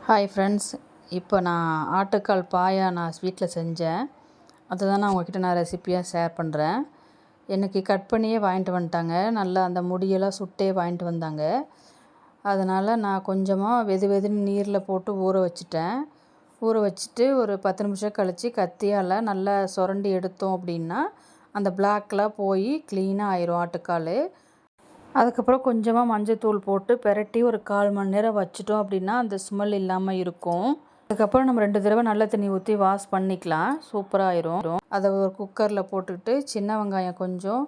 Hi friends, இப்போ நான் ஆட்டுக்கால் பாயா நான் வீட்டில் செஞ்சேன். அதுதான் நான் உங்கள்கிட்ட ரெசிப்பியாக ஷேர் பண்ணுறேன். எனக்கு கட் பண்ணியே வாங்கிட்டு வந்துட்டாங்க. நல்லா அந்த முடியெல்லாம் சுட்டே வாங்கிட்டு வந்தாங்க. அதனால் நான் கொஞ்சமாக வெது வெதுன்னு நீரில் போட்டு ஊற வச்சுட்டேன். ஊற வச்சுட்டு ஒரு 10 நிமிஷம் கழித்து கத்தியால் நல்லா சுரண்டி எடுத்தோம் அப்படின்னா அந்த பிளாக்லாம் போய் க்ளீனாக ஆயிரும் ஆட்டுக்கால். அதுக்கப்புறம் கொஞ்சமாக மஞ்சத்தூள் போட்டு பெரட்டி ஒரு 1/4 மணி நேரம் வச்சிட்டோம் அப்படின்னா அந்த ஸ்மெல் இல்லாமல் இருக்கும். அதுக்கப்புறம் நம்ம 2 தடவை நல்ல தண்ணி ஊற்றி வாஷ் பண்ணிக்கலாம். சூப்பராக ஆயிரும். அதை ஒரு குக்கரில் போட்டுக்கிட்டு சின்ன வெங்காயம் கொஞ்சம்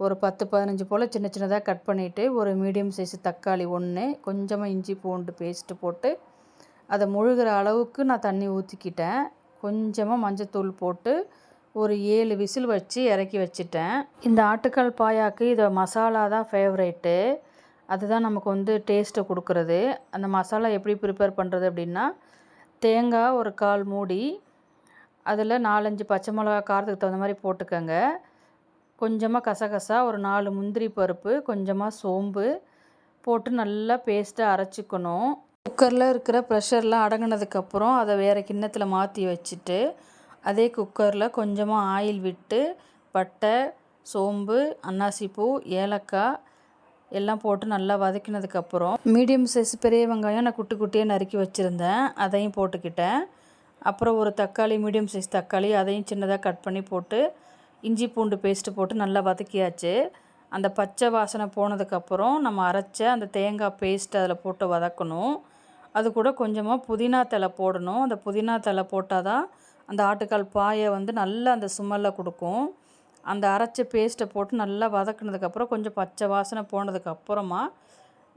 ஒரு 10-15 போல் சின்ன சின்னதாக கட் பண்ணிவிட்டு ஒரு மீடியம் சைஸ் தக்காளி 1, கொஞ்சமாக இஞ்சி பூண்டு பேஸ்ட்டு போட்டு அதை முழுகிற அளவுக்கு நான் தண்ணி ஊற்றிக்கிட்டேன். கொஞ்சமாக மஞ்சத்தூள் போட்டு ஒரு 7 விசில் வச்சு இறக்கி வச்சுட்டேன். இந்த ஆட்டுக்கால் பாயாவுக்கு இதை மசாலா தான் ஃபேவரேட்டு. அதுதான் நமக்கு டேஸ்ட்டை கொடுக்குறது. அந்த மசாலா எப்படி ப்ரிப்பேர் பண்ணுறது அப்படின்னா, தேங்காய் ஒரு 1/4 மூடி, அதில் 4-5 பச்சை மிளகா காரத்துக்கு தகுந்த மாதிரி போட்டுக்கோங்க. கொஞ்சமாக கசகசா, ஒரு 4 முந்திரி பருப்பு, கொஞ்சமாக சோம்பு போட்டு நல்லா பேஸ்ட்டாக அரைச்சிக்கணும். குக்கரில் இருக்கிற ப்ரெஷர்லாம் அடங்கினதுக்கப்புறம் அதை வேறு கிண்ணத்தில் மாற்றி வச்சுட்டு அதே குக்கரில் கொஞ்சமாக ஆயில் விட்டு பட்டை, சோம்பு, அன்னாசிப்பூ, ஏலக்காய் எல்லாம் போட்டு நல்லா வதக்கினதுக்கப்புறம் மீடியம் சைஸ் பெரிய வெங்காயம் நான் குட்டி குட்டியாக நறுக்கி வச்சுருந்தேன், அதையும் போட்டுக்கிட்டேன். அப்புறம் ஒரு தக்காளி, மீடியம் சைஸ் தக்காளி, அதையும் சின்னதாக கட் பண்ணி போட்டு இஞ்சி பூண்டு பேஸ்ட்டு போட்டு நல்லா வதக்கியாச்சு. அந்த பச்சை வாசனை போனதுக்கப்புறம் நம்ம அரைச்ச அந்த தேங்காய் பேஸ்ட் அதில் போட்டு வதக்கணும். அது கூட கொஞ்சமாக புதினா தழை போடணும். அந்த புதினா தழை போட்டால் தான் அந்த ஆட்டுக்கால் பாயை நல்லா அந்த ஸ்மெல்லை கொடுக்கும். அந்த அரைச்ச பேஸ்ட்டை போட்டு நல்லா வதக்குனதுக்கப்புறம் கொஞ்சம் பச்சை வாசனை போனதுக்கப்புறமா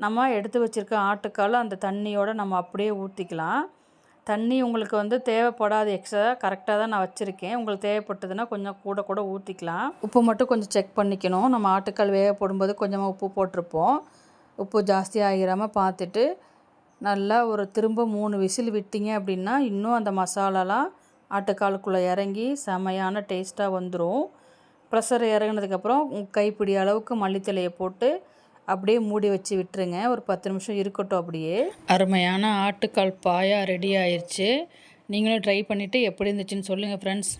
நம்ம எடுத்து வச்சுருக்க ஆட்டுக்கால் அந்த தண்ணியோடு நம்ம அப்படியே ஊற்றிக்கலாம். தண்ணி உங்களுக்கு தேவைப்படாது, எக்ஸ்ட்ரா கரெக்டாக தான் நான் வச்சுருக்கேன். உங்களுக்கு தேவைப்பட்டதுன்னா கொஞ்சம் கூட கூட ஊற்றிக்கலாம். உப்பு மட்டும் கொஞ்சம் செக் பண்ணிக்கணும். நம்ம ஆட்டுக்கால் வேக போடும்போது கொஞ்சமாக உப்பு போட்டிருப்போம். உப்பு ஜாஸ்தி ஆகிராமல் பார்த்துட்டு நல்லா ஒரு திரும்ப 3 விசில் விட்டிங்க அப்படின்னா இன்னும் அந்த மசாலாலாம் ஆட்டுக்காலுக்குள்ளே இறங்கி செமையான டேஸ்ட்டாக வந்துடும். ப்ரெஷர் இறங்கினதுக்கப்புறம் கைப்பிடி அளவுக்கு மல்லித்தலையை போட்டு அப்படியே மூடி வச்சு விட்டுருங்க. ஒரு 10 நிமிஷம் இருக்கட்டும். அப்படியே அருமையான ஆட்டுக்கால் பாயா ரெடி ஆயிடுச்சு. நீங்களும் ட்ரை பண்ணிவிட்டு எப்படி இருந்துச்சுன்னு சொல்லுங்கள் ஃப்ரெண்ட்ஸ்.